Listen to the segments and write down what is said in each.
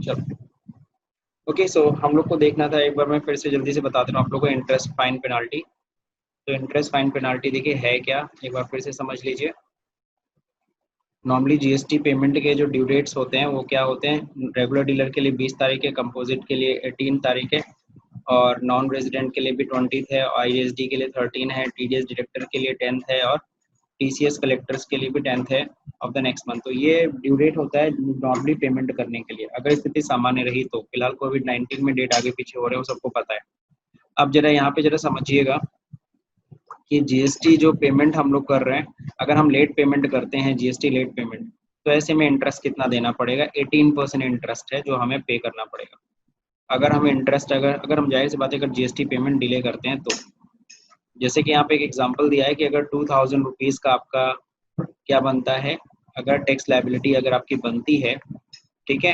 चलो ओके, सो हम लोग को देखना था, एक बार मैं फिर से जल्दी से बता दे रहा हूँ आप लोगों को इंटरेस्ट फाइन पेनाल्टी। तो इंटरेस्ट फाइन पेनाल्टी देखिए है क्या, एक बार फिर से समझ लीजिए। नॉर्मली जीएसटी पेमेंट के जो ड्यू डेट्स होते हैं वो क्या होते हैं, रेगुलर डीलर के लिए 20 तारीख है, कंपोजिट के लिए 18 तारीख है, और नॉन रेजिडेंट के लिए भी 20 है, आईएसडी के लिए 13 है, टीडीएस डायरेक्टर के लिए 10 है, और टीसीएस कलेक्टर्स के लिए भी 10 है ऑफ द नेक्स्ट मंथ। तो ये ड्यू डेट होता है नॉर्मली पेमेंट करने के लिए, अगर स्थिति सामान्य रही तो। फिलहाल कोविड-19 में डेट आगे पीछे हो रहे हैं, वो सबको पता है। अब जरा यहाँ पे जरा समझिएगा कि जीएसटी जो पेमेंट हम लोग कर रहे हैं, अगर हम लेट पेमेंट करते हैं जीएसटी लेट पेमेंट, तो ऐसे में इंटरेस्ट कितना देना पड़ेगा, 18% इंटरेस्ट है जो हमें पे करना पड़ेगा। अगर हम इंटरेस्ट अगर हम जाहिर सी बात है अगर जीएसटी पेमेंट डिले करते हैं तो, जैसे कि यहाँ पे एक एग्जांपल दिया है कि अगर 2000 रुपीज़ का आपका क्या बनता है, अगर टैक्स लायबिलिटी अगर आपकी बनती है, ठीक है,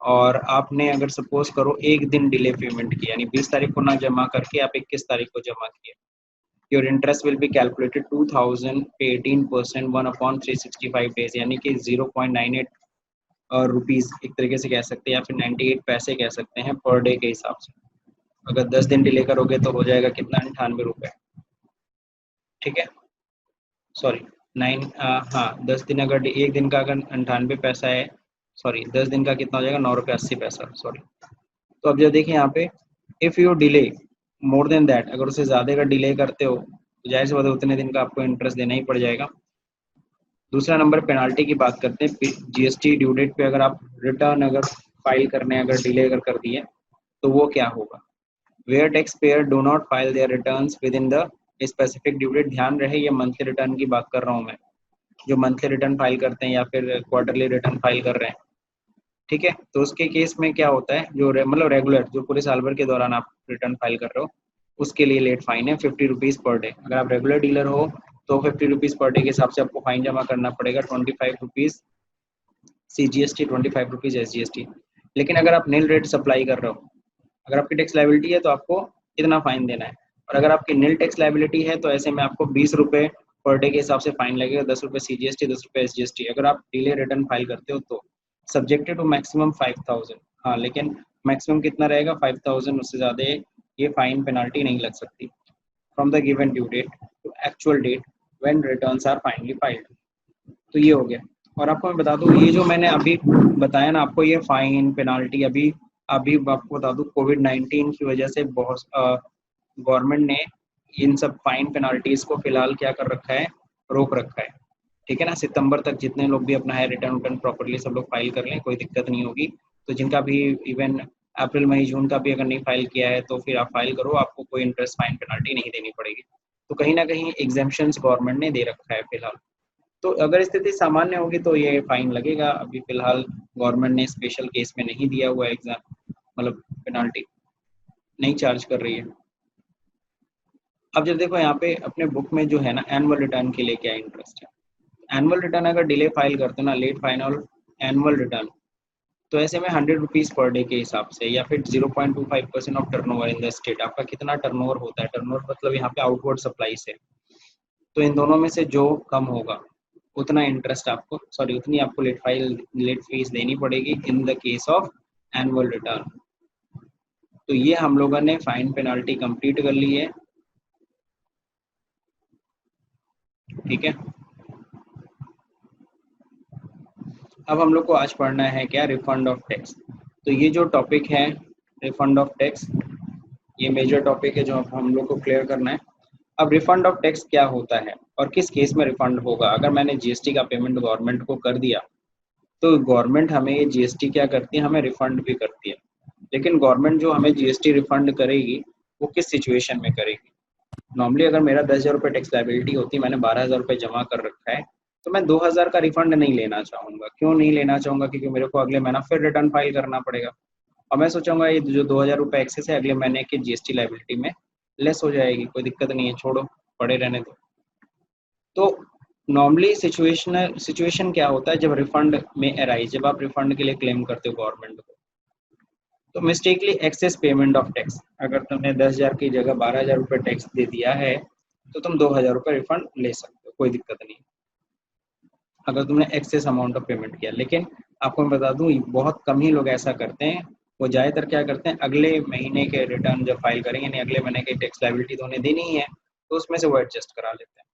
और आपने अगर सपोज करो एक दिन डिले पेमेंट किया, यानी 20 तारीख को ना जमा करके आप 21 तारीख को जमा किए, your interest will be calculated 2000 पे 18% 1/365 डेज, यानी कि 0.98 रुपीज़ एक तरीके से कह सकते हैं, या फिर 98 पैसे कह सकते हैं पर डे के हिसाब से। अगर 10 दिन डिले करोगे तो हो जाएगा कितना, 98 रुपये, ठीक है, सॉरी 10 दिन, अगर एक दिन का अगर 98 पैसा है, सॉरी 10 दिन का कितना हो जाएगा, 9 रुपये 80 पैसा, सॉरी। तो अब जो देखिए यहाँ पे, if you delay more than that, अगर उससे ज़्यादा का डिले करते हो तो जाहिर सी बात है उतने दिन का आपको इंटरेस्ट देना ही पड़ जाएगा। दूसरा नंबर पेनाल्टी की बात करते हैं। जीएसटी ड्यू डेट पे अगर आप रिटर्न अगर फाइल करने अगर डिले अगर कर दिए तो वो क्या होगा, where tax payer do not file their returns within the specific due date. ध्यान रहे ये मंथली रिटर्न की बात कर रहा हूँ मैं, जो मंथली रिटर्न फाइल करते हैं या फिर क्वार्टरली रिटर्न फाइल कर रहे हैं, ठीक है। तो उसके केस में क्या होता है, जो मतलब रेगुलर जो पूरे साल भर के दौरान आप रिटर्न फाइल कर रहे हो, उसके लिए लेट फाइन है 50 रुपीज़ पर डे। अगर आप रेगुलर डीलर हो तो 50 रुपीज़ पर डे के हिसाब से आपको फाइन जमा करना पड़ेगा, 25 रुपीज़ CGST, 25 रुपीज़ SGST। लेकिन अगर आप नील रेट सप्लाई कर रहे हो, अगर आपकी टैक्स लायबिलिटी है तो आपको इतना फाइन देना है, और अगर आपकी नील टैक्स लायबिलिटी है तो ऐसे में आपको 20 रुपये पर डे के हिसाब से फाइन लगेगा, 10 रुपये CGST, 10 रुपये SGST। अगर आप डिले रिटर्न फाइल करते हो तो सब्जेक्टेड टू मैक्सिमम 5000, हाँ, लेकिन मैक्सिमम कितना रहेगा 5000, उससे ज़्यादा ये फाइन पेनाल्टी नहीं लग सकती। From the given due date to actual date when returns are finally filed. तो ये हो गया। और आपको मैं बता दूं, ये जो मैंने अभी बताया ना आपको, ये फाइन पेनाल्टी अभी अभी आपको बता दूं, कोविड-19 की वजह से बहुत गवर्नमेंट ने इन सब फाइन पेनाल्टीज को फिलहाल क्या कर रखा है, रोक रखा है, ठीक है ना। सितंबर तक जितने लोग भी अपना है रिटर्न प्रॉपर्ली सब लोग फाइल कर लें, कोई दिक्कत नहीं होगी। तो जिनका भी इवन अप्रैल मई जून का भी अगर नहीं फाइल किया है तो फिर आप फाइल करो, आपको कोई इंटरेस्ट फाइन पेनाल्टी नहीं देनी पड़ेगी। तो कहीं ना कहीं एग्जेम्पशंस गवर्नमेंट ने दे रखा है फिलहाल। तो अगर स्थिति सामान्य होगी तो ये फाइन लगेगा। अभी फिलहाल गवर्नमेंट ने स्पेशल केस में नहीं दिया हुआ एग्जाम, मतलब पेनाल्टी नहीं चार्ज कर रही है। अब जब देखो यहाँ पे अपने बुक में जो है ना, एनुअल रिटर्न के लिए क्या इंटरेस्ट है। एनुअल रिटर्न अगर डिले फाइल करते हो ना, लेट फाइनल एनुअल रिटर्न, तो ऐसे में 100 रुपीज़ पर डे के हिसाब से, या फिर 0.25% of turnover in the state. आपका कितना टर्नओवर होता है, टर्नओवर मतलब यहाँ पे आउटवर्ड सप्लाई से, तो इन दोनों में से जो कम होगा उतना इंटरेस्ट आपको, सॉरी उतनी आपको लेट फीस देनी पड़ेगी in the case of annual return. तो ये हम लोगों ने फाइन पेनाल्टी कंप्लीट कर ली है, ठीक है। अब हम लोग को आज पढ़ना है क्या, रिफंड ऑफ टैक्स। तो ये जो टॉपिक है रिफंड ऑफ टैक्स, ये मेजर टॉपिक है जो हम लोग को क्लियर करना है। अब रिफंड ऑफ टैक्स क्या होता है और किस केस में रिफंड होगा। अगर मैंने जीएसटी का पेमेंट गवर्नमेंट को कर दिया तो गवर्नमेंट हमें ये जीएसटी क्या करती है, हमें रिफंड भी करती है। लेकिन गवर्नमेंट जो हमें जीएसटी रिफंड करेगी वो किस सिचुएशन में करेगी। नॉर्मली अगर मेरा 10,000 रुपये टैक्स लायबिलिटी होती, मैंने 12,000 रुपये जमा कर रखा है, तो मैं 2,000 का रिफंड नहीं लेना चाहूँगा। क्यों नहीं लेना चाहूँगा, क्योंकि मेरे को अगले महीना फिर रिटर्न फाइल करना पड़ेगा, और मैं सोचूंगा ये जो 2,000 रुपये एक्सेस है अगले महीने की जीएसटी लायबिलिटी में लेस हो जाएगी, कोई दिक्कत नहीं है, छोड़ो पड़े रहने दो। तो नॉर्मली सिचुएशन क्या होता है जब रिफंड में अराइज, जब आप रिफंड के लिए क्लेम करते हो गवर्नमेंट को, तो mistakenly access payment of tax, अगर तुमने 10,000 की जगह 12,000 रुपये टैक्स दे दिया है तो तुम 2,000 रुपये रिफंड ले सकते हो, कोई दिक्कत नहीं अगर तुमने एक्सेस अमाउंट ऑफ पेमेंट किया। लेकिन आपको मैं बता दूं बहुत कम ही लोग ऐसा करते हैं। वो ज़्यादातर क्या करते हैं, अगले महीने के रिटर्न जब फाइल करेंगे, यानी अगले महीने की टैक्स लायबिलिटी तो उन्हें देनी ही है, तो उसमें से वो एडजस्ट करा लेते हैं।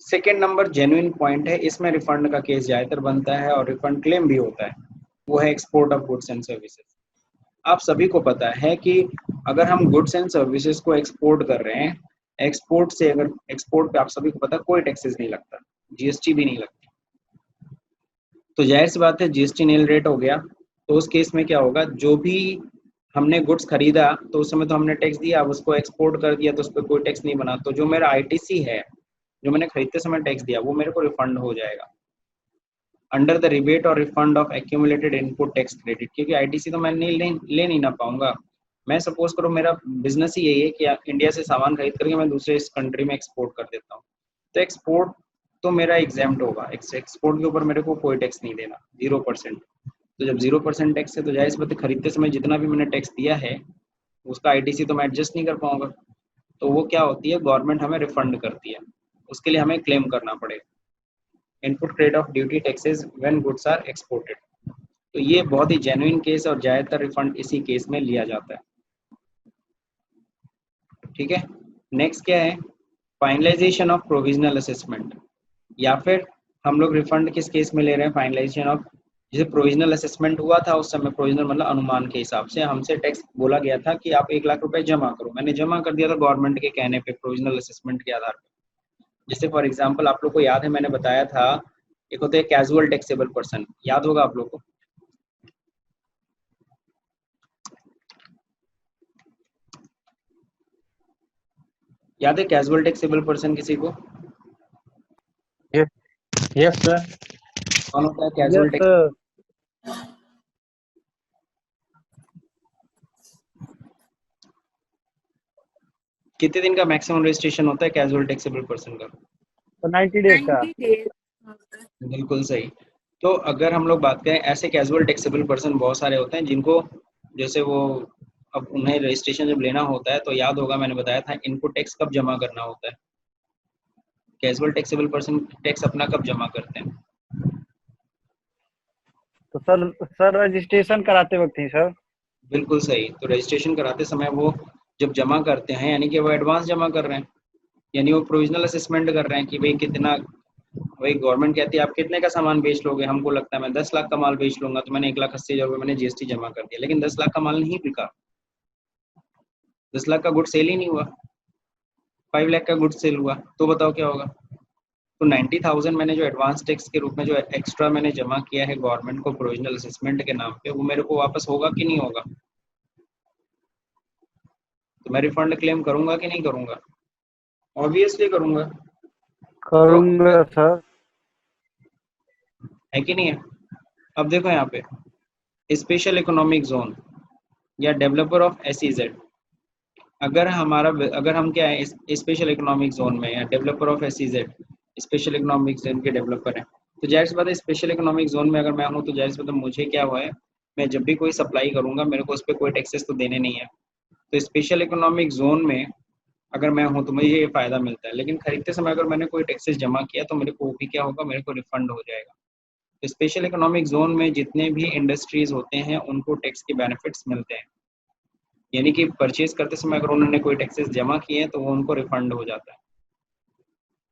सेकेंड नंबर जेन्युइन पॉइंट है, इसमें रिफंड का केस ज़्यादातर बनता है और रिफंड क्लेम भी होता है, वो है export of goods and services. आप सभी को पता है कि अगर हम गुड्स एंड सर्विसेज को एक्सपोर्ट कर रहे हैं, एक्सपोर्ट से अगर एक्सपोर्ट पे आप सभी को पता है कोई टैक्सेस नहीं लगता, जीएसटी भी नहीं लगती। तो जाहिर सी बात है जीएसटी नील रेट हो गया, तो उस केस में क्या होगा, जो भी हमने गुड्स खरीदा तो उस समय तो हमने टैक्स दिया, अब उसको एक्सपोर्ट कर दिया तो उस पर कोई टैक्स नहीं बना, तो जो मेरा आईटीसी है, जो मैंने खरीदते समय टैक्स दिया, वो मेरे को रिफंड हो जाएगा अंडर द रिबेट और refund of accumulated input tax credit, क्योंकि आईटीसी तो मैं ले नहीं ना पाऊंगा। मैं सपोज करो मेरा बिजनेस ही यही है कि इंडिया से सामान खरीद करके मैं दूसरे इस कंट्री में एक्सपोर्ट कर देता हूँ, तो एक्सपोर्ट तो मेरा एग्जाम्प्ट होगा, एक्सपोर्ट के ऊपर मेरे को कोई टैक्स नहीं देना, 0%। तो जब 0% टैक्स है तो जाहिर सी बात है खरीदते समय जितना भी मैंने टैक्स दिया है उसका आईटीसी तो मैं एडजस्ट नहीं कर पाऊंगा, तो वो क्या होती है, गवर्नमेंट हमें रिफंड करती है, उसके लिए हमें क्लेम करना पड़ेगा input credit of duty taxes when goods are exported. तो ये बहुत ही जेन्युइन केस और ज़्यादातर रिफंड इसी केस में लिया जाता है। ठीक है, नेक्स्ट क्या है, फाइनलाइजेशन ऑफ प्रोविजनल असेसमेंट, या फिर हम लोग रिफंड किस केस में ले रहे हैं, फाइनलाइजेशन ऑफ, जैसे प्रोविजनल असेसमेंट हुआ था उस समय, प्रोविजनल मतलब अनुमान के हिसाब से हमसे टैक्स बोला गया था कि आप 1 लाख रुपए जमा करो, मैंने जमा कर दिया था गवर्नमेंट के कहने पे प्रोविजनल असेसमेंट के आधार पर। जैसे फॉर एग्जांपल आप लोग को याद है मैंने बताया था, एक होते हैं कैजुअल टैक्सेबल पर्सन, याद होगा आप लोग को, याद है कैजुअल टैक्सेबल पर्सन किसी को? Yes sir. कौन होता है कैजुअल टैक्स? कितने दिन का मैक्सिमम रजिस्ट्रेशन होता है कैजुअल टैक्सेबल पर्सन का? 90 डेज का। बिल्कुल सही। तो अगर हम लोग बात करें, ऐसे कैजुअल टैक्सेबल पर्सन बहुत सारे होते हैं जिनको, जैसे वो, अब उन्हें रजिस्ट्रेशन जब लेना होता है तो याद होगा मैंने बताया था इनपुट टैक्स कब जमा करना होता है, कैजुअल टैक्सेबल पर्सन टैक्स अपना कब जमा करते हैं? तो सर रजिस्ट्रेशन कराते वक्त ही सर। बिल्कुल सही। तो रजिस्ट्रेशन कराते समय वो जब जमा करते हैं यानी कि वो एडवांस जमा कर रहे हैं, यानी वो प्रोविजनल असेसमेंट कर रहे हैं कि भाई कितना, वही गवर्नमेंट कहती है आप कितने का सामान बेच लोगे, हमको लगता है मैं 10 लाख का माल बेच लूंगा, तो मैंने 1,80,000 रुपये मैंने जीएसटी जमा कर दिया, लेकिन 10 लाख का माल नहीं बिका, 10 लाख का गुड सेल ही नहीं हुआ, 5 लाख का गुड सेल हुआ, तो बताओ क्या होगा? तो 90,000 मैंने जो एडवांस टैक्स के रूप में जो एक्स्ट्रा मैंने जमा किया है गवर्नमेंट को प्रोविजनल असेसमेंट के नाम पे, वो मेरे को वापस होगा कि नहीं होगा? तो मैं रिफंड क्लेम करूंगा कि नहीं करूंगा? ऑब्वियसली करूंगा। तो करूंगा सर। है कि नहीं है? अब देखो यहाँ पे स्पेशल इकोनॉमिक जोन या डेवलपर ऑफ एसईजेड, अगर हम क्या है स्पेशल इकोनॉमिक जोन में या developer of SEZ, special economic zone के डेवलपर हैं, तो जाहिर सी बात है स्पेशल इकोनॉमिक जोन में अगर मैं हूँ तो जाहिर सी बात है मुझे क्या हुआ है, मैं जब भी कोई सप्लाई करूंगा मेरे को उस पर कोई टैक्सेस तो देने नहीं है, तो स्पेशल इकोनॉमिक जोन में अगर मैं हूँ तो मुझे ये फायदा मिलता है, लेकिन खरीदते समय अगर मैंने कोई टैक्सेस जमा किया तो मेरे को वो भी क्या होगा, मेरे को रिफंड हो जाएगा। तो स्पेशल इकोनॉमिक जोन में जितने भी इंडस्ट्रीज होते हैं उनको टैक्स के बेनिफिट्स मिलते हैं, यानी कि परचेज करते समय अगर उन्होंने कोई टैक्सेस जमा किए हैं तो वो उनको रिफंड हो जाता है।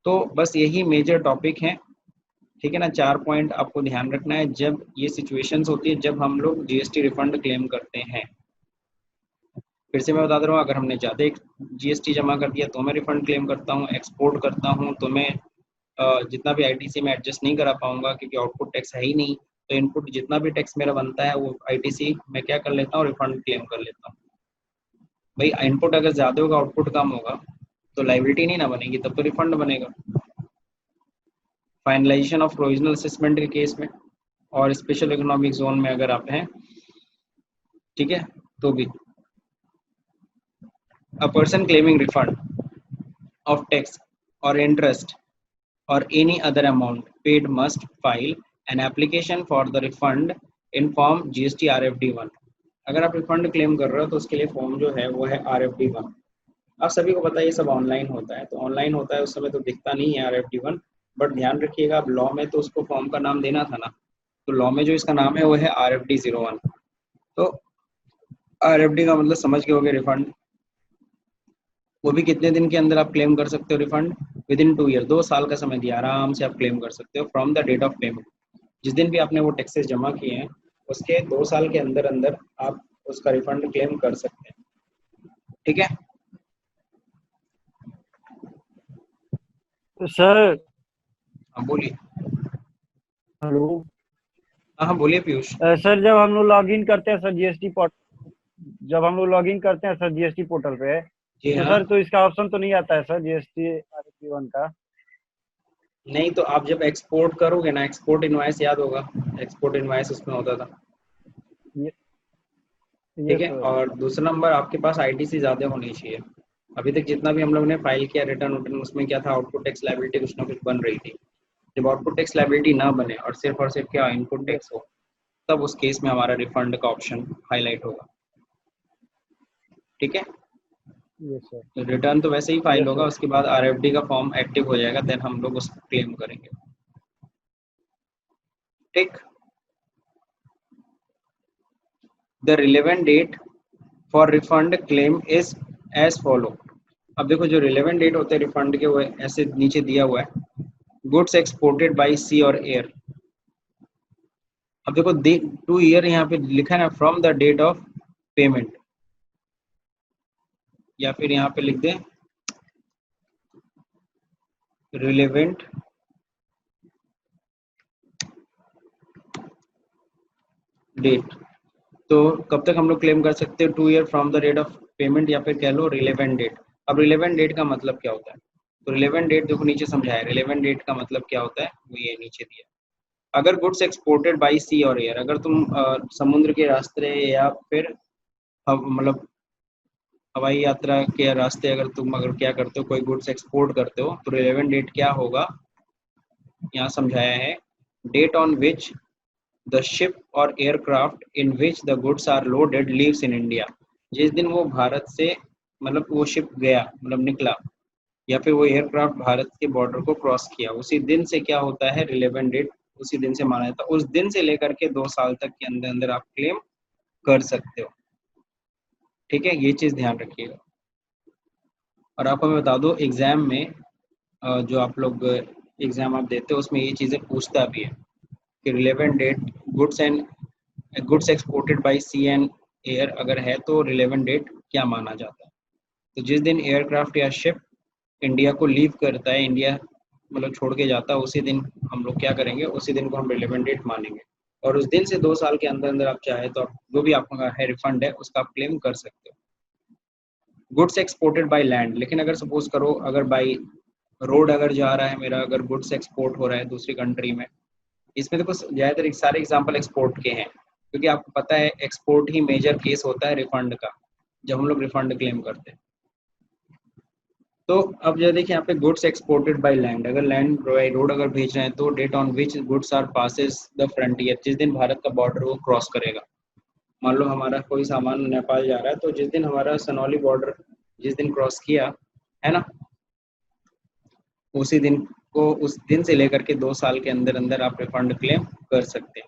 तो बस यही मेजर टॉपिक है, ठीक है ना। 4 पॉइंट आपको ध्यान रखना है जब ये सिचुएशंस होती है जब हम लोग जीएसटी रिफंड क्लेम करते हैं। फिर से मैं बता दे रहा हूँ, अगर हमने ज़्यादा जीएसटी जमा कर दिया तो मैं रिफंड क्लेम करता हूँ, एक्सपोर्ट करता हूँ तो मैं जितना भी आईटीसी में एडजस्ट नहीं करा पाऊंगा क्योंकि आउटपुट टैक्स है ही नहीं, तो इनपुट जितना भी टैक्स मेरा बनता है वो आईटीसी मैं क्या कर लेता हूँ, रिफंड क्लेम कर लेता हूँ। भाई इनपुट अगर ज़्यादा होगा आउटपुट कम होगा तो लाइबिलिटी नहीं ना बनेगी, तब तो रिफंड बनेगा। फाइनलाइजेशन ऑफ प्रोविजनल असेसमेंट के केस में और स्पेशल इकोनॉमिक जोन में अगर आप हैं, ठीक है, तो भी a person claiming refund of tax or interest or any other amount paid must file an application for the refund in form GST RFD1। अगर आप रिफंड क्लेम कर रहे हो तो उसके लिए फॉर्म जो है वो है RFD1। आप सभी को पता है ये सब ऑनलाइन होता है, तो ऑनलाइन होता है उस समय तो दिखता नहीं है RFD1, बट ध्यान रखिएगा आप लॉ में तो उसको फॉर्म का नाम देना था ना, तो लॉ में जो इसका नाम है वो है RFD 01। तो RFD का मतलब समझ गए होगे, रिफंड। वो भी कितने दिन के अंदर आप क्लेम कर सकते हो रिफंड? विद इन 2 ईयर, 2 साल का समय दिया, आराम से आप क्लेम कर सकते हो from the date of payment. जिस दिन भी आपने वो टैक्सेस जमा किए हैं उसके 2 साल के अंदर अंदर आप उसका रिफंड क्लेम कर सकते हैं। ठीक है तो सर, हाँ बोलिए। हेलो। हाँ हाँ बोलिए पीयूष। सर जब हम लोग लॉग इन करते हैं सर जीएसटी पोर्ट जब हम लोग लॉग इन करते हैं सर जीएसटी पोर्टल पे, जी तो हाँ। सर तो इसका ऑप्शन तो नहीं आता है सर जीएसटी RFD 1 का? नहीं तो आप जब एक्सपोर्ट करोगे ना, एक्सपोर्ट इनवॉइस याद होगा, एक्सपोर्ट इनवॉइस उसमें होता था। ये ये ठीक है, सर। और दूसरा नंबर आपके पास आईटीसी ज़्यादा होनी चाहिए। अभी तक जितना भी हम लोग ने फाइल किया रिटर्न उटर्न, उसमें क्या था, आउटपुट टैक्स लायबिलिटी कुछ ना कुछ बन रही थी। जब आउटपुट टैक्स लायबिलिटी ना बने और सिर्फ क्या इनपुट ये टैक्स हो, तब उस केस में हमारा रिफंड का ऑप्शन हाईलाइट होगा। ठीक है, ये सर। तो रिटर्न तो वैसे ही फाइल ये होगा, सर। उसके बाद RFD का फॉर्म एक्टिव हो जाएगा, देन हम लोग उसको क्लेम करेंगे। ठीक, the relevant date for refund claim is as follow. अब देखो जो रिलेवेंट डेट होते हैं रिफंड के वो ऐसे नीचे दिया हुआ है, गुड्स एक्सपोर्टेड बाय सी और एयर। अब देखो 2 ईयर यहाँ पे लिखा है ना, from the date of payment, या फिर यहाँ पे लिख दें रिलेवेंट डेट। तो कब तक हम लोग क्लेम कर सकते हो? 2 year from the date of payment, या फिर कह लो रिलेवेंट डेट। अब रिलेवेंट डेट का मतलब क्या होता है? तो रिलेवेंट डेट देखो नीचे समझाया, रिलेवेंट डेट का मतलब क्या होता है वो ये नीचे दिया। अगर गुड्स एक्सपोर्टेड बाई सी और एयर, अगर तुम समुद्र के रास्ते या फिर मतलब हवाई यात्रा के रास्ते अगर तुम क्या करते हो, कोई गुड्स एक्सपोर्ट करते हो, तो रिलेवेंट डेट क्या होगा, यहाँ समझाया है, date on which the ship और aircraft in which the goods are loaded leaves in India. जिस दिन वो भारत से मतलब वो शिप गया मतलब निकला, या फिर वो एयरक्राफ्ट भारत के बॉर्डर को क्रॉस किया, उसी दिन से क्या होता है रिलेवेंट डेट, उसी दिन से माना जाता है। उस दिन से लेकर के 2 साल तक के अंदर अंदर आप क्लेम कर सकते हो। ठीक है, ये चीज़ ध्यान रखिएगा। और आपको मैं बता दूं एग्जाम में जो आप लोग एग्जाम आप देते हो उसमें ये चीज़ें पूछता भी है कि relevant date goods exported by sea and air अगर है तो रिलेवेंट डेट क्या माना जाता है। तो जिस दिन एयरक्राफ्ट या शिप इंडिया को लीव करता है, इंडिया मतलब छोड़ के जाता है, उसी दिन हम लोग क्या करेंगे, उसी दिन को हम रिलेवेंट डेट मानेंगे। और उस दिन से 2 साल के अंदर अंदर आप चाहे तो आप जो भी आपका है रिफंड है उसका आप क्लेम कर सकते हो। गुड्स एक्सपोर्टेड बाय लैंड, लेकिन अगर सपोज करो अगर बाई रोड अगर जा रहा है मेरा, अगर गुड्स एक्सपोर्ट हो रहा है दूसरी कंट्री में, इसमें देखो ज़्यादातर सारे एग्जांपल एक्सपोर्ट के हैं, क्योंकि आपको पता है एक्सपोर्ट ही मेजर केस होता है रिफंड का, जब हम लोग रिफंड क्लेम करते हैं। तो अब जो देखिए यहाँ पे गुड्स एक्सपोर्टेड बाय लैंड, अगर लैंड बाई रोड अगर भेज रहे हैं तो date on which goods are passes the frontier, जिस दिन भारत का बॉर्डर वो क्रॉस करेगा। मान लो हमारा कोई सामान नेपाल जा रहा है, तो जिस दिन हमारा सनौली बॉर्डर जिस दिन क्रॉस किया है ना, उसी दिन को, उस दिन से लेकर के 2 साल के अंदर अंदर आप रिफंड क्लेम कर सकते हैं।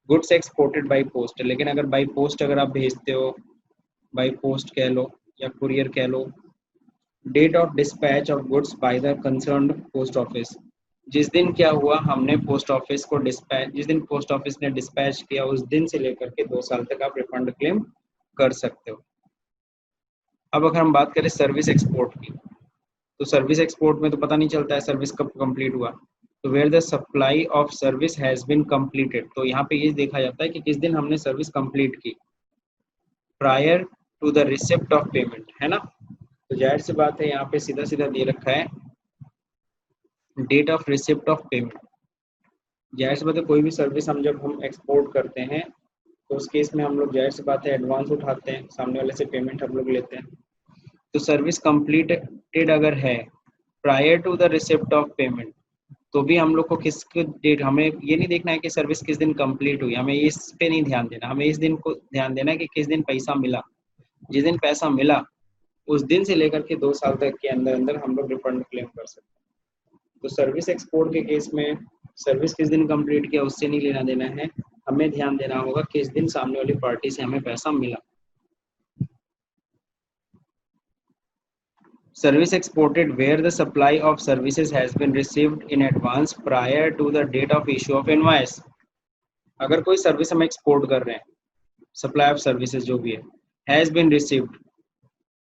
गुड्स एक्सपोर्टेड बाई पोस्ट, लेकिन अगर बाई पोस्ट अगर आप भेजते हो, बाई पोस्ट कह लो या कुरियर कह लो, date of dispatch of goods by the concerned post office, जिस दिन क्या हुआ हमने पोस्ट ऑफिस को डिस्पैच, जिस दिन पोस्ट ऑफिस ने डिस्पैच किया उस दिन से लेकर के 2 साल तक आप रिफंड क्लेम कर सकते हो। अब अगर हम बात करें सर्विस एक्सपोर्ट की, तो सर्विस एक्सपोर्ट में तो पता नहीं चलता है सर्विस कब कंप्लीट हुआ। तो where the supply of service has been completed, तो यहाँ पे ये देखा जाता है कि किस दिन हमने सर्विस कंप्लीट की, prior to the receipt of payment, है ना। तो जाहिर सी बात है यहाँ पे सीधा सीधा दे रखा है date of receipt of payment. जाहिर सी बात है कोई भी सर्विस हम जब हम एक्सपोर्ट करते हैं तो उस केस में हम लोग जाहिर सी बात है एडवांस उठाते हैं, सामने वाले से पेमेंट हम लोग लेते हैं। तो सर्विस कंप्लीटेड अगर है prior to the receipt of payment, तो भी हम लोग को किस डेट, हमें ये नहीं देखना है कि सर्विस किस दिन कंप्लीट हुई, हमें इस पे नहीं ध्यान देना, हमें इस दिन को ध्यान देना है कि किस दिन पैसा मिला। जिस दिन पैसा मिला उस दिन से लेकर के 2 साल तक के अंदर अंदर हम लोग रिफंड क्लेम कर सकते हैं। तो सर्विस एक्सपोर्ट के केस में सर्विस किस दिन कंप्लीट किया उससे नहीं लेना देना है, हमें ध्यान देना होगा किस दिन सामने वाली पार्टी से हमें पैसा मिला। Service exported where the supply of services has been received in advance prior to the date of issue of invoice. अगर कोई सर्विस हम एक्सपोर्ट कर रहे हैं, सप्लाई ऑफ सर्विसेज जो भी है, हैज बीन रिसीव्ड,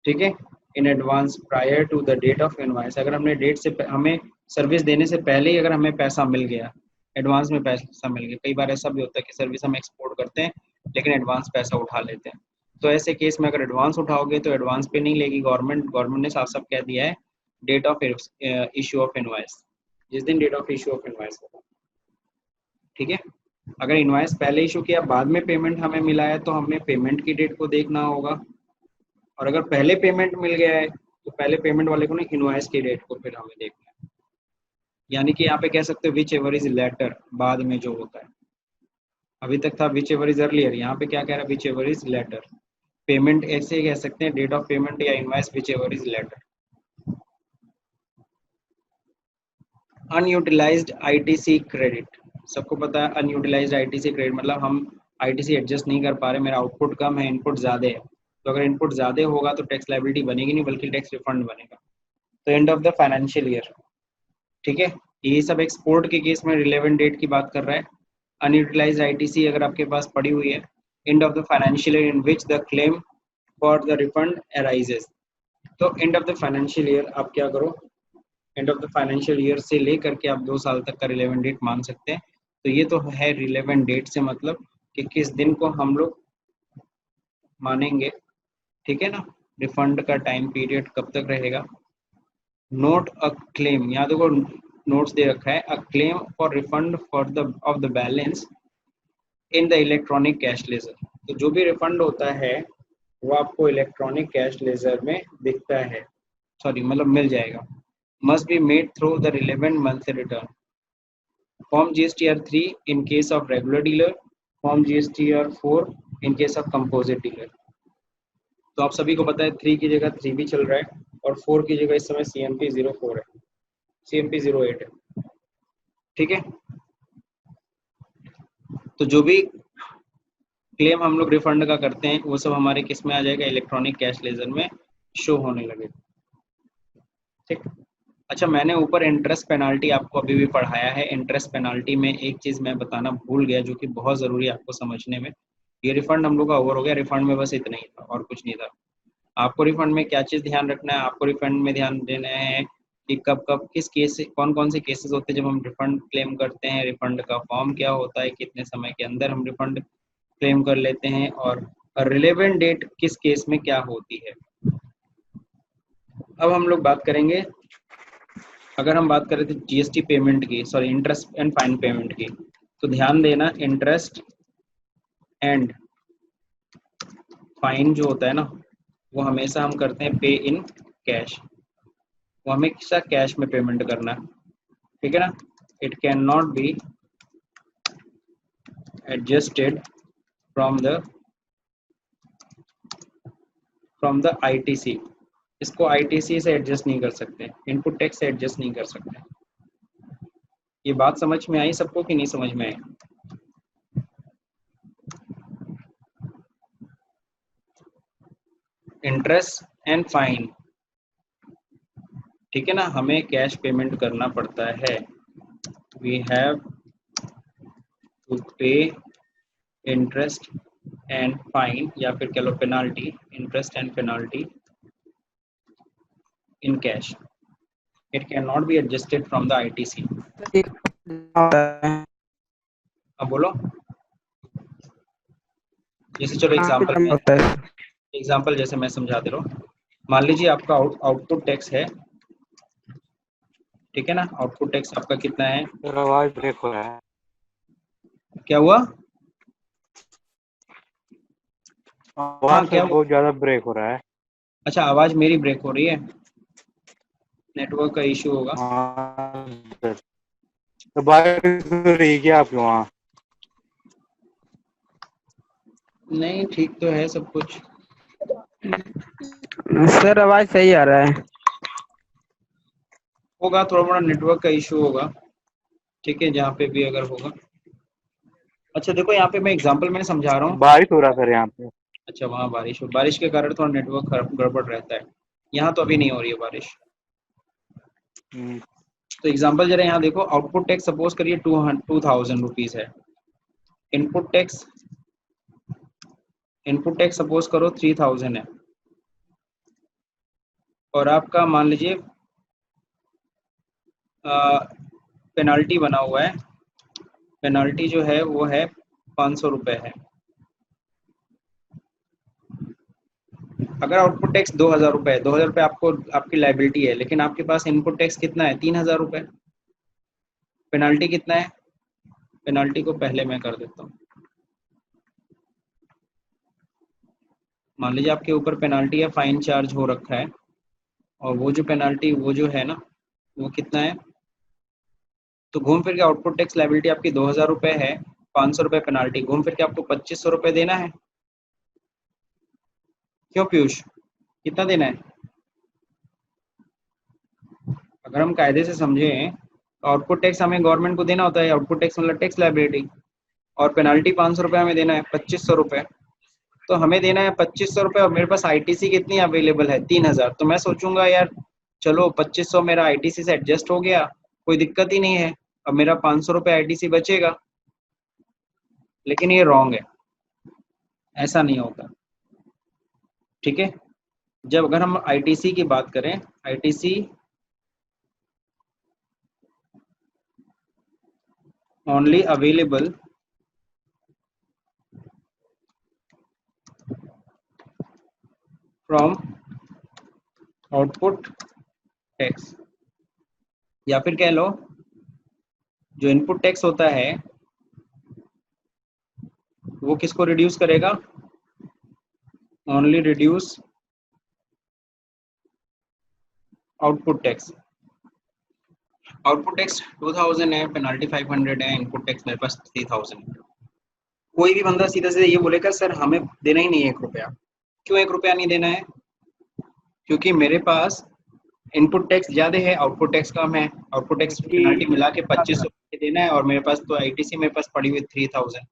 ठीक है, in advance prior to the date of invoice, अगर हमने डेट से हमें सर्विस देने से पहले ही अगर हमें पैसा मिल गया, एडवांस में पैसा मिल गया, कई बार ऐसा भी होता है कि सर्विस हम एक्सपोर्ट करते हैं लेकिन एडवांस पैसा उठा लेते हैं, तो ऐसे केस में अगर एडवांस उठाओगे तो एडवांस पे नहीं लेगी गवर्नमेंट। गवर्नमेंट ने साफ साफ कह दिया है date of issue of invoice, जिस दिन date of issue of invoice होगा, ठीक है। अगर इनवॉइस पहले इशू किया बाद में पेमेंट हमें मिला है तो हमें पेमेंट की डेट को देखना होगा, और अगर पहले पेमेंट मिल गया है तो पहले पेमेंट वाले को ना इनवॉइस की डेट को फिर हमें देखना है। यानी कि यहाँ पे कह सकते हो विच एवर इज लेटर, बाद में जो होता है, अभी तक था विच एवर इज अर्लियर, यहाँ पे क्या कह रहा है whichever is later. Payment ऐसे ही कह सकते हैं डेट ऑफ पेमेंट या invoice whichever is later. Unutilised ITC credit, सबको पता है अनयूटिलाइज्ड आईटीसी क्रेडिट मतलब हम आईटीसी एडजस्ट नहीं कर पा रहे, मेरा आउटपुट कम है इनपुट ज़्यादा है, तो अगर इनपुट ज़्यादा होगा तो टैक्स लायबिलिटी बनेगी नहीं बल्कि टैक्स रिफंड बनेगा। तो end of the financial year, ठीक है, ये सब एक्सपोर्ट के केस में रिलेवेंट डेट की बात कर रहा है। अनयूटिलाइज्ड आईटीसी अगर आपके पास पड़ी हुई है, end of the financial year in which the claim for the refund arises, तो end of the financial year आप क्या करो, end of the financial year से लेकर के आप 2 साल तक का रिलेवेंट डेट मान सकते हैं। तो ये तो है रिलेवेंट डेट से मतलब कि किस दिन को हम लोग मानेंगे, ठीक है ना, रिफंड का टाइम पीरियड कब तक रहेगा। नोट अ क्लेम, यहाँ देखो नोट्स दे रखा है, a claim for refund for the of the balance in the electronic cash ledger, तो जो भी रिफंड होता है वो आपको इलेक्ट्रॉनिक कैश लेजर में दिखता है, सॉरी मतलब मिल जाएगा। must be made through the relevant monthly return. Form GSTR 3 in case of regular dealer, Form GSTR 4 in case of composite dealer. तो आप सभी को पता है 3 की जगह 3 भी चल रहा है और 4 की जगह इस समय CMP 04 है, CMP 08 है, ठीक है। तो जो भी क्लेम हम लोग रिफंड का करते हैं वो सब हमारे किस में आ जाएगा, इलेक्ट्रॉनिक कैश लेजर में शो होने लगेगा, ठीक। अच्छा, मैंने ऊपर इंटरेस्ट पेनाल्टी आपको अभी भी पढ़ाया है। इंटरेस्ट पेनाल्टी में एक चीज़ मैं बताना भूल गया जो कि बहुत ज़रूरी है आपको समझने में। ये रिफंड हम लोग का ओवर हो गया, रिफंड में बस इतना ही था और कुछ नहीं था। आपको रिफंड में क्या चीज़ ध्यान रखना है, आपको रिफंड में ध्यान देना है कि कब कब किस केस से कौन कौन से केसेस होते हैं जब हम रिफंड क्लेम करते हैं, रिफंड का फॉर्म क्या होता है, कितने समय के अंदर हम रिफंड क्लेम कर लेते हैं, और रिलेवेंट डेट किस केस में क्या होती है। अब हम लोग बात करेंगे, अगर हम बात करें तो जीएसटी पेमेंट की, sorry interest and fine payment की, तो ध्यान देना इंटरेस्ट एंड फाइन जो होता है ना वो हमेशा हम करते हैं पे इन कैश, वो हमेशा कैश में पेमेंट करना है, ठीक है ना। It can not be adjusted from the ITC, इसको आईटीसी से एडजस्ट नहीं कर सकते, इनपुट टैक्स से एडजस्ट नहीं कर सकते। ये बात समझ में आई सबको कि नहीं समझ में आई? इंटरेस्ट एंड फाइन, ठीक है ना, हमें कैश पेमेंट करना पड़ता है, we have to pay interest and fine, या फिर कह लो penalty, interest and penalty in cash, it can not be adjusted from the ITC. अब बोलो, जैसे चलो एग्जाम्पल जैसे मैं समझा दे रहा हूँ। मान लीजिए आपका आउटपुट टैक्स है, ठीक है ना, आउटपुट टैक्स आपका कितना है? आवाज ब्रेक हो रहा है, क्या हुआ? आवाज क्या बहुत ज्यादा ब्रेक हो रहा है। अच्छा, आवाज मेरी ब्रेक हो रही है, नेटवर्क का इशू होगा। तो बारिश हो रही है क्या आपके वहाँ? नहीं, ठीक तो है सब कुछ। सर आवाज सही आ रहा है। होगा, थोड़ा बड़ा नेटवर्क का इशू होगा। ठीक है, जहाँ पे भी अगर होगा। अच्छा देखो यहाँ पे मैं एग्जांपल मैंने समझा रहा हूँ। बारिश हो रहा सर यहाँ पे। अच्छा वहाँ बारिश हो, बारिश के कारण थोड़ा नेटवर्क गड़बड़ रहता है। यहाँ तो अभी नहीं हो रही है बारिश। हम्म, तो एग्जांपल जरा यहाँ देखो, आउटपुट टैक्स सपोज करिए 2000 रुपीज है। Input tax, input tax suppose करो 3000 है। और आपका मान लीजिए पेनाल्टी बना हुआ है, पेनाल्टी जो है वो है 500 रुपये है। अगर आउटपुट टैक्स 2000 रुपये है, 2000 रुपये आपको आपकी लाइबिलिटी है, लेकिन आपके पास इनपुट टैक्स कितना है, 3000 रुपये। पेनाल्टी कितना है, पेनाल्टी को पहले मैं कर देता हूँ। मान लीजिए आपके ऊपर पेनाल्टी या फाइन चार्ज हो रखा है, और वो जो पेनाल्टी वो जो है ना, वो कितना है, तो घूम फिर के आउटपुट टैक्स लाइबिलिटी आपकी 2000 रुपये है, 500 रुपये पेनाल्टी, घूम फिर के आपको 2500 रुपये देना है। क्यों पीयूष, कितना देना है? अगर हम कायदे से समझें तो आउटपुट टैक्स हमें गवर्नमेंट को देना होता है, आउटपुट टैक्स मतलब टैक्स लाइबिलिटी, और पेनाल्टी 500 रुपये हमें देना है, 2500 रुपये। तो हमें देना है 2500 रुपये, और मेरे पास आईटीसी कितनी अवेलेबल है, 3000। तो मैं सोचूंगा यार चलो 2500 मेरा आईटीसी से एडजस्ट हो गया, कोई दिक्कत ही नहीं है, अब मेरा 500 रुपये आईटीसी बचेगा। लेकिन ये रॉन्ग है, ऐसा नहीं होता। ठीक है, जब अगर हम आईटीसी की बात करें, ITC only available from output tax, या फिर कह लो जो इनपुट टैक्स होता है वो किसको रिड्यूस करेगा, only reduce output tax. Output tax 2000 है, पेनाल्टी 500 है, इनपुट टैक्स मेरे पास 3000 है। कोई भी बंदा सीधा सीधा ये बोलेगा सर हमें देना ही नहीं है 1 रुपया। क्यों 1 रुपया नहीं देना है? क्योंकि मेरे पास इनपुट टैक्स ज्यादा है, आउटपुट टैक्स कम है। आउटपुट टैक्स पेनाल्टी मिला के 2500 देना है, और मेरे पास तो आईटीसी मेरे पास पड़ी हुई 3000।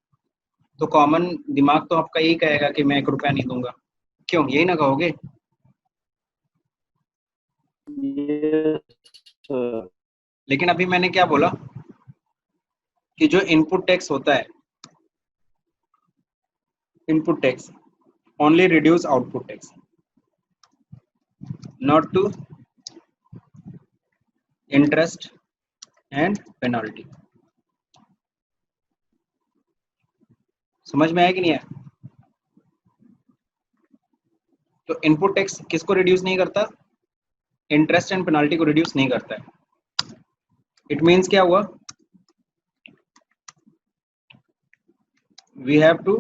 तो कॉमन दिमाग तो आपका यही कहेगा कि मैं 1 रुपया नहीं दूंगा। क्यों, यही ना कहोगे? लेकिन अभी मैंने क्या बोला कि जो इनपुट टैक्स होता है, input tax only reduce output tax, not to interest and penalty. समझ में आया कि नहीं आया? तो इनपुट टैक्स किसको रिड्यूस नहीं करता, इंटरेस्ट एंड पेनाल्टी को रिड्यूस नहीं करता है। इट मीन्स क्या हुआ, वी हैव टू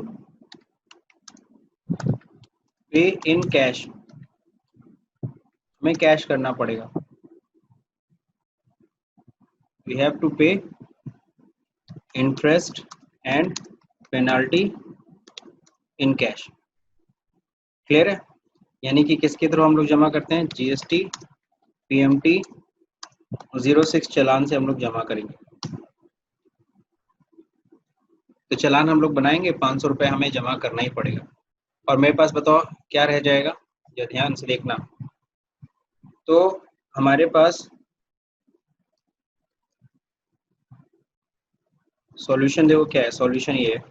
पे इन कैश, हमें कैश करना पड़ेगा। We have to pay interest and penalty in cash. Clear है? यानी कि किसके थ्रू हम लोग जमा करते हैं, जीएसटी, पीएमटी, 06 चालान से हम लोग जमा करेंगे। तो चालान हम लोग बनाएंगे, 500 रुपये हमें जमा करना ही पड़ेगा। और मेरे पास बताओ क्या रह जाएगा, या ध्यान से देखना। तो हमारे पास सॉल्यूशन देखो क्या है, सॉल्यूशन ये है,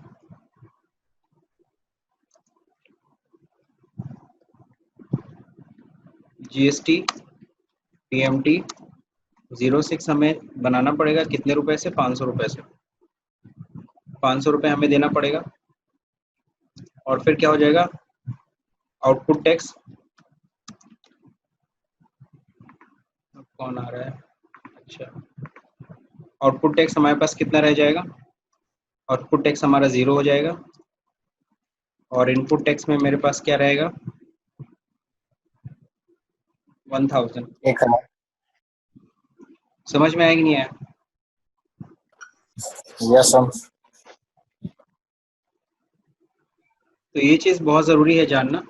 जीएसटी पीएमटी 06 हमें बनाना पड़ेगा कितने रुपए से, 500 रुपए से। 500 रुपये हमें देना पड़ेगा। और फिर क्या हो जाएगा, आउटपुट टैक्स, कौन आ रहा है, अच्छा, आउटपुट टैक्स हमारे पास कितना रह जाएगा, आउटपुट टैक्स हमारा 0 हो जाएगा। और इनपुट टैक्स में मेरे पास क्या रहेगा, 1000। समझ में आया कि नहीं आया? Yes sir. तो ये चीज़ बहुत ज़रूरी है जानना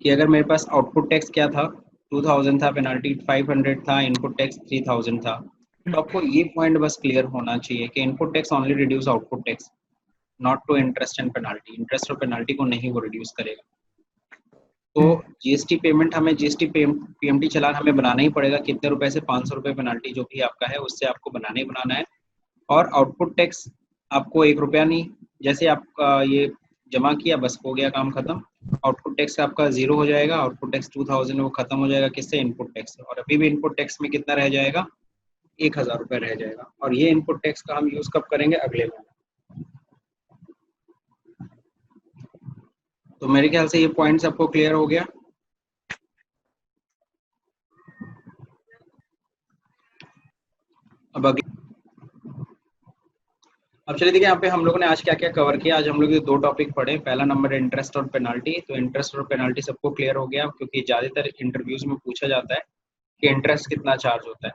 कि अगर मेरे पास आउटपुट टैक्स क्या था, 2000 था, पेनाल्टी 500 था, इनपुट टैक्स 3000 था, तो आपको ये पॉइंट बस क्लियर होना चाहिए कि input tax only reduce output tax, not to interest and penalty. Interest और पेनाल्टी को नहीं वो रिड्यूस करेगा। तो जीएसटी पेमेंट हमें जीएसटी पीएमटी चालान हमें बनाना ही पड़ेगा। कितने रुपए से? 500 रुपए पेनाल्टी जो भी आपका है उससे आपको बनाना ही बनाना है। और आउटपुट टैक्स आपको 1 रुपया नहीं, जैसे आपका ये जमा किया बस हो गया काम खत्म। आउटपुट टैक्स आपका 0 हो जाएगा। आउटपुट टैक्स 2000 वो खत्म हो जाएगा किससे? इनपुट टैक्स से। और अभी भी इनपुट टैक्स में कितना रह जाएगा? 1000 रुपये रह जाएगा। और ये इनपुट टैक्स का हम यूज कब करेंगे? अगले महीने। तो मेरे ख्याल से ये पॉइंट्स आपको क्लियर हो गया। अब चलिए देखिए यहाँ पे हम लोगों ने आज क्या क्या कवर किया। आज हम लोग ये 2 टॉपिक पढ़े। पहला नंबर है इंटरेस्ट और पेनाल्टी। तो इंटरेस्ट और पेनाल्टी सबको क्लियर हो गया, क्योंकि ज्यादातर इंटरव्यूज में पूछा जाता है कि इंटरेस्ट कितना चार्ज होता है।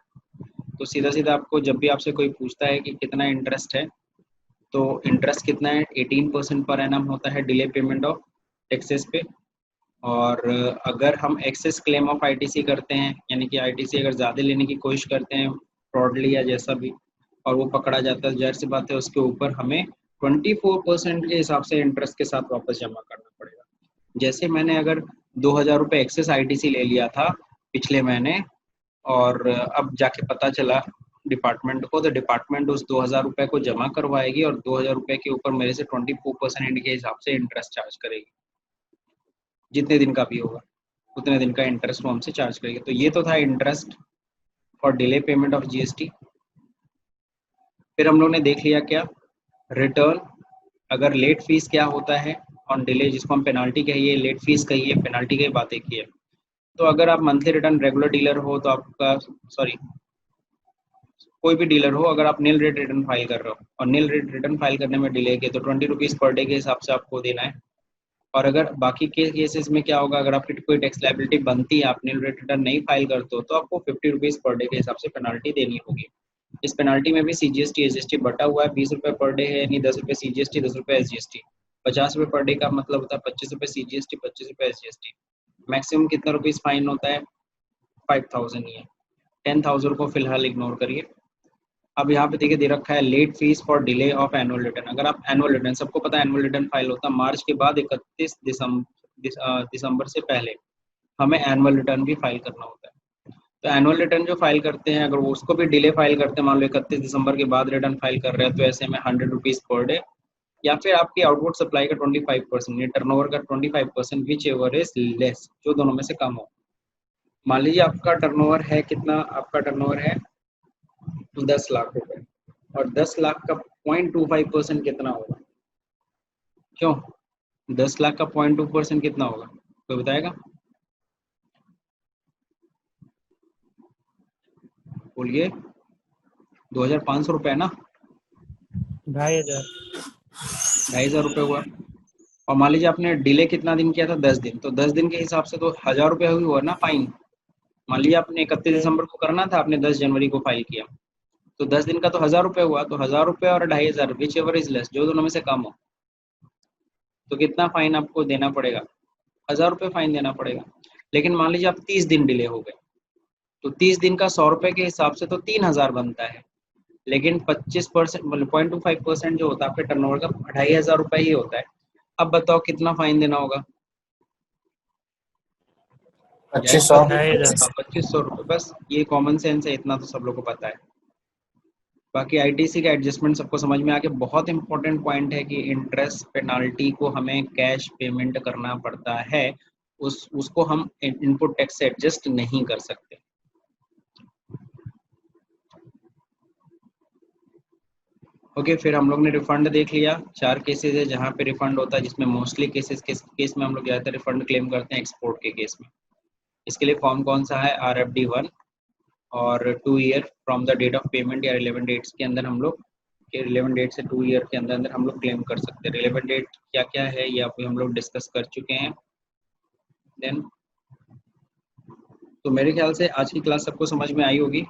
तो सीधा सीधा आपको जब भी आपसे कोई पूछता है कि कितना इंटरेस्ट है, तो इंटरेस्ट कितना है? 18% पर एनम होता है डिले पेमेंट ऑफ टैक्सेस पे। और अगर हम एक्सेस क्लेम ऑफ आईटीसी करते हैं, यानी कि आईटीसी अगर ज़्यादा लेने की कोशिश करते हैं फ्रॉडली या जैसा भी, और वो पकड़ा जाता है, जाहिर सी बात है उसके ऊपर हमें 24% के हिसाब से इंटरेस्ट के साथ वापस जमा करना पड़ेगा। जैसे मैंने अगर 2000 रुपये एक्सेस आईटीसी ले लिया था पिछले महीने, और अब जाके पता चला डिपार्टमेंट को, तो डिपार्टमेंट उस 2000 रुपये को जमा करवाएगी और 2000 रुपये के ऊपर मेरे से 24% के हिसाब से इंटरेस्ट चार्ज करेगी। जितने दिन का भी होगा उतने दिन का इंटरेस्ट वो हमसे चार्ज करेगी। तो ये तो था interest for delay payment of GST. फिर हम लोग ने देख लिया क्या? रिटर्न। अगर लेट फीस क्या होता है ऑन डिले, जिसको हम पेनाल्टी कहिए, लेट फीस कहिए, पेनाल्टी की बातें की है। तो अगर आप मंथली रिटर्न रेगुलर डीलर हो तो आपका, सॉरी कोई भी डीलर हो, अगर आप नील रेट रिटर्न फाइल कर रहे हो और नील रेट रिटर्न फाइल करने में डिले के, तो 20 रुपीज़ पर डे के हिसाब से आपको देना है। और अगर बाकी के केसेस में क्या होगा, अगर आपकी कोई टैक्स लायबिलिटी बनती है, आप नील रेट रिटर्न नहीं फाइल करते हो, तो आपको 50 रुपीज़ पर डे के हिसाब से पेनाल्टी देनी होगी। इस पेनाल्टी में भी सीजीएसटी एसजीएसटी बटा हुआ है। 20 रुपये पर डे है, यानी 10 रुपये सीजीएसटी 10 रुपये एसजीएसटी। 50 रुपये पर डे का मतलब होता है 25 रुपये सीजीएसटी 25 रुपये एसजीएसटी। मैक्सिमम कितना रुपीज़ फाइन होता है? 5000 ही है। 10,000 को फिलहाल इग्नोर करिए। अब यहाँ पे देखिए दे रखा है late fees for delay of annual return. अगर आप एनुअल रिटर्न, सबको पता है एनुअल रिटर्न फाइल होता है मार्च के बाद 31 दिसंबर से पहले हमें एनुअल रिटर्न भी फाइल करना होता है। तो एनुअल रिटर्न जो फाइल करते हैं, अगर वो उसको भी डिले फाइल करते हैं, मान लो 31 दिसंबर के बाद रिटर्न फाइल कर रहे हैं, तो ऐसे में 100 रुपीज़ पर डे, या फिर आपकी आउटपुट सप्लाई का 25%, ये टर्नओवर का 25%, विच एवर इज लेस, जो दोनों में से कम हो। मान लीजिए आपका टर्नओवर है कितना? आपका टर्नओवर है 10 लाख रुपए, और 10 लाख का 0.25% कितना होगा? क्यों? 10 लाख का 0.2% कितना होगा? कोई बताएगा? बोलिए। 2500 रुपए ना? 2500 रुपए हुआ। और मान लीजिए आपने डिले कितना दिन किया था? 10 दिन। तो 10 दिन के हिसाब से तो 1000 रुपये हुआ ना फाइन। मान लीजिए आपने 31 दिसंबर को करना था, आपने 10 जनवरी को फाइल किया, तो 10 दिन का तो 1000 रुपये हुआ। तो 1000 रुपये और 2500, विच एवर इज लेस, जो दोनों में से कम हो, तो कितना फाइन आपको देना पड़ेगा? 1000 रुपये फाइन देना पड़ेगा। लेकिन मान लीजिए आप 30 दिन डिले हो गए, तो 30 दिन का 100 रुपये के हिसाब से तो 3000 बनता है। लेकिन 25% मतलब 0.25% जो होता है आपके टर्नओवर का 2500 रुपये ही होता है। अब बताओ कितना फाइन देना होगा? 2500। 2500 रुपये। बस ये कॉमन सेंस है, इतना तो सब लोग को पता है। बाकी आईटीसी का एडजस्टमेंट सबको समझ में आ गया। बहुत इंपॉर्टेंट पॉइंट है कि इंटरेस्ट पेनाल्टी को हमें कैश पेमेंट करना पड़ता है, उसको हम इनपुट टैक्स से एडजस्ट नहीं कर सकते। ओके, फिर हम लोग ने रिफंड देख लिया। 4 केसेस है जहाँ पे रिफंड होता है, जिसमें मोस्टली केस में हम लोग ज़्यादातर रिफंड क्लेम करते हैं एक्सपोर्ट के केस में। इसके लिए फॉर्म कौन सा है? RFD-1 और 2 year from the date of payment, या रिलेवेंट डेट्स के अंदर हम लोग के रिलेवेंट डेट से 2 ईयर के अंदर अंदर हम लोग क्लेम कर सकते हैं। रिलेवेंट डेट क्या क्या है ये अभी हम लोग डिस्कस कर चुके हैं। देन तो मेरे ख्याल से आज की क्लास सबको समझ में आई होगी।